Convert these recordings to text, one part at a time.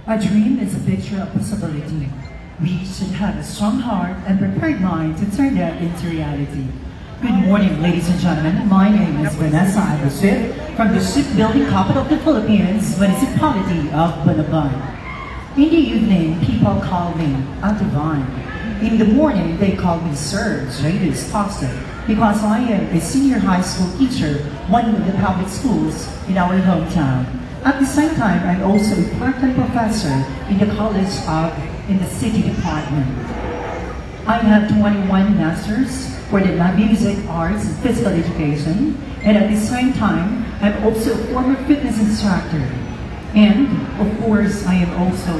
A dream is a picture of possibility. We should have a strong heart and prepared mind to turn that into reality. Good morning, ladies and gentlemen. My name is Vanessa Agustin from the shipbuilding capital of the Philippines, municipality of Banaban. In the evening, people call me Divine. In the morning, they call me Sir Jadis Foster because I am a senior high school teacher, one of the public schools in our hometown. At the same time, I'm also a part-time professor in the in the city department. I have 21 masters for the music, arts, and physical education, and at the same time, I'm also a former fitness instructor. And of course, I am also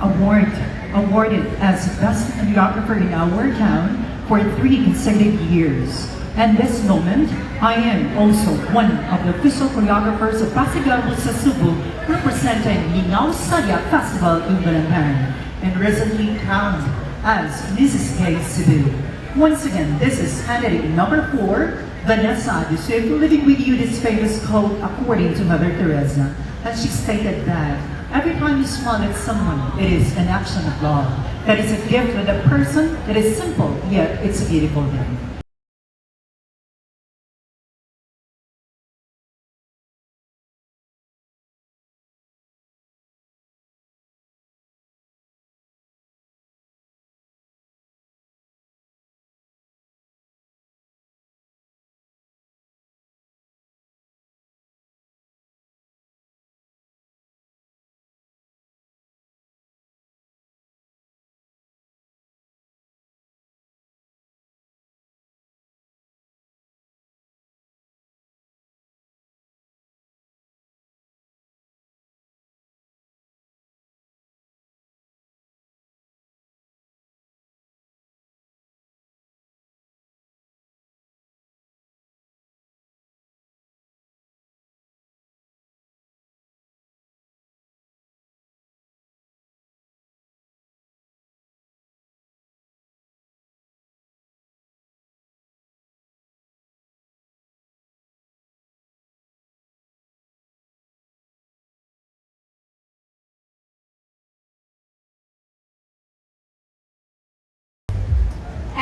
awarded as best choreographer in our town for 3 consecutive years. And this moment, I am also one of the official choreographers of Pasigabo sa Cebu, representing Linaw Saya Festival in Balamban, and recently crowned as Mrs. K Cebu. Once again, this is candidate number 4, Vanessa Agustin, living with you this famous quote according to Mother Teresa. And she stated that every time you smile at someone, it is an action of love. That is a gift to the person. It is simple, yet it's a beautiful thing.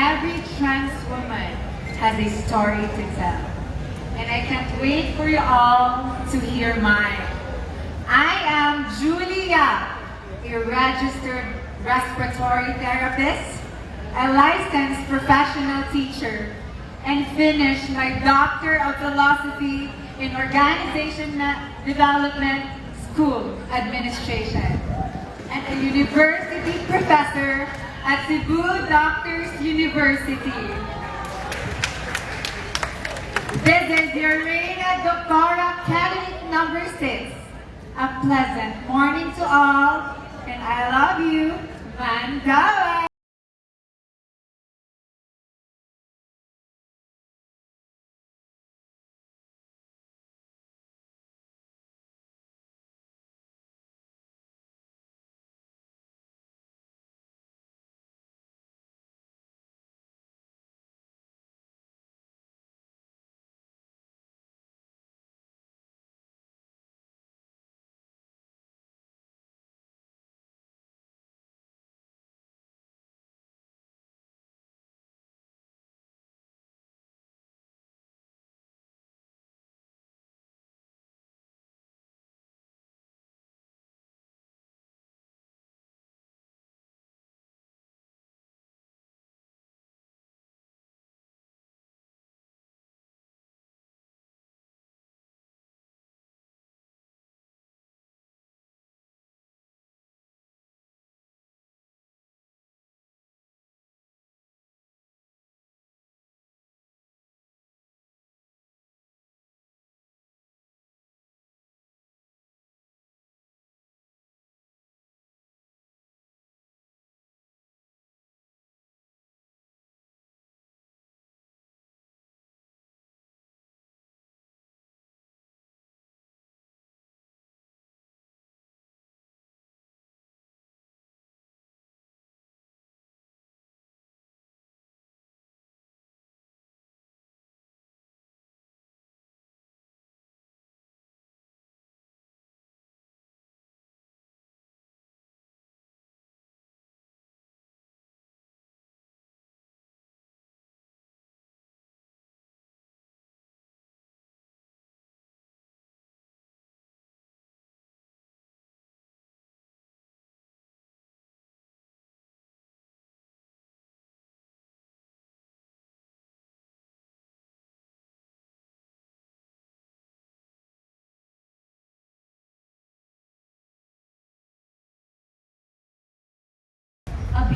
Every trans woman has a story to tell, and I can't wait for you all to hear mine. I am Julia, a registered respiratory therapist, a licensed professional teacher, and finished my Doctor of Philosophy in Organization Development School Administration, and a university professor at Cebu Doctors University. This is your Reina Doctora candidate number 6. A pleasant morning to all, and I love you, Mandawa!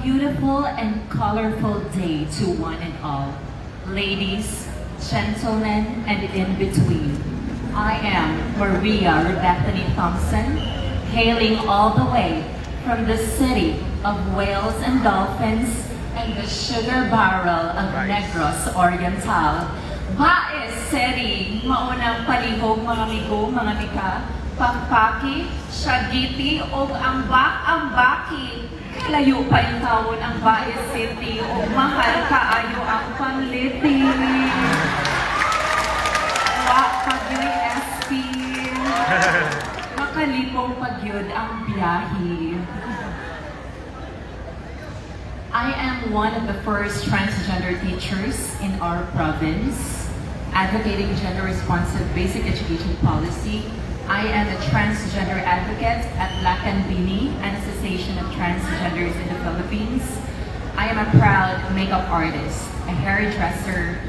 beautiful and colorful day to one and all. Ladies, gentlemen, and in between. I am Maria Rebecca Thompson, hailing all the way from the city of whales and dolphins and the sugar barrel of Negros Oriental. Baes City, maunang palihog mga migo, mga mika, Pampaki, Siagiti, o Ambak-Ambaki. Layo pa yung taon ang Baes City, o mahal kaayo ang panliti. Wa pagyoy SP, makalipong pagyod ang biyahe. I am one of the first transgender teachers in our province, advocating gender-responsive basic education policy. I am a transgender advocate at Lacanbini, an association of transgenders in the Philippines. I am a proud makeup artist, a hairdresser,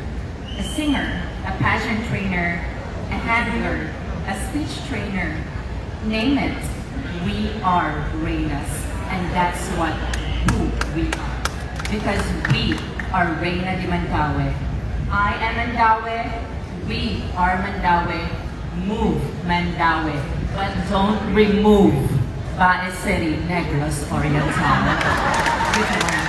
a singer, a pageant trainer, a handler, a speech trainer. Name it, we are Reynas, and that's who we are. Because we are Reyna de Mandaue. I am Mandaue, we are Mandaue. Move Mandaue, but don't remove Baes City, Negros Oriental. Good morning.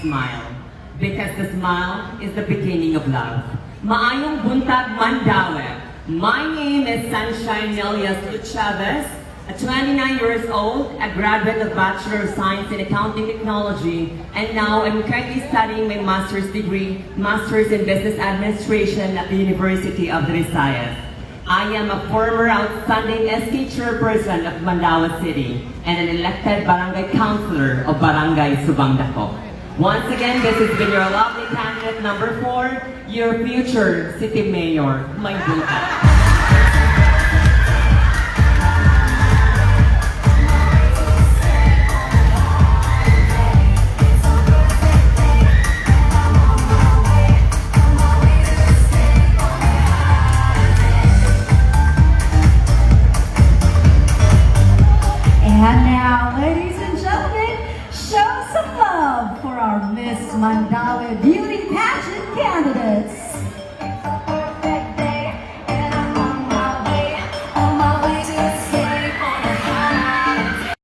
smile. Because the smile is the beginning of love. Maayong buntag Mandaue. My name is Sunshine Nelias Chavez, a 29 years old, a graduate of Bachelor of Science in Accounting Technology, and now I'm currently studying my master's degree, Master's in Business Administration at the University of the Visayas. I am a former outstanding SK chairperson of Mandaue City and an elected barangay councilor of Barangay Subangdako. Once again, this has been your lovely candidate number 4, your future city mayor, May Buntag. And now, ladies and gentlemen, show some love for our Miss Mandaue Beauty Pageant candidates.